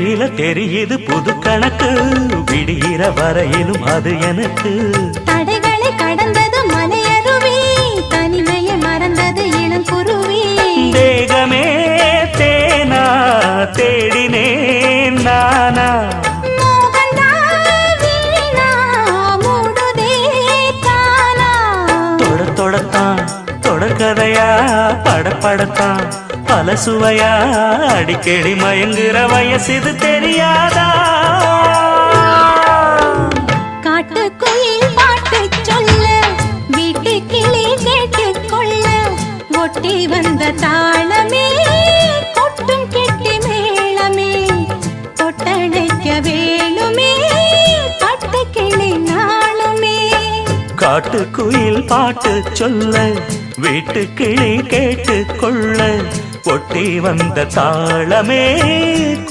வெளியில தெரியுது புது கணக்கு, விடிகிற வரையிலும் அது எனக்கு. தடைகளை கடந்தது மலையருவி, தனிமையை மறந்தது இளங்குருவி. தேகமே தேனா தேடினேன் நானா, தொடத்தான் தொடர்கதையா படப்படத்தான் பல சுவையா, அடிக்கடி மயங்குற வயசு தெரியாதா? காட்டுக்குயில் பாட்டு சொல்ல, வீட்டு கிளி கேட்டுக்கொள்ள, ஒட்டி வந்த தாளமே கொட்டும் கெட்டி மேளமே, தொட்டணைக்க வேணுமே பட்டு கிளி நாளுமே. காட்டுக்குயில் பாட்டு சொல்ல, வீட்டு கிளி கேட்டுக்கொள்ள, ஒட்டி வந்த தாளமே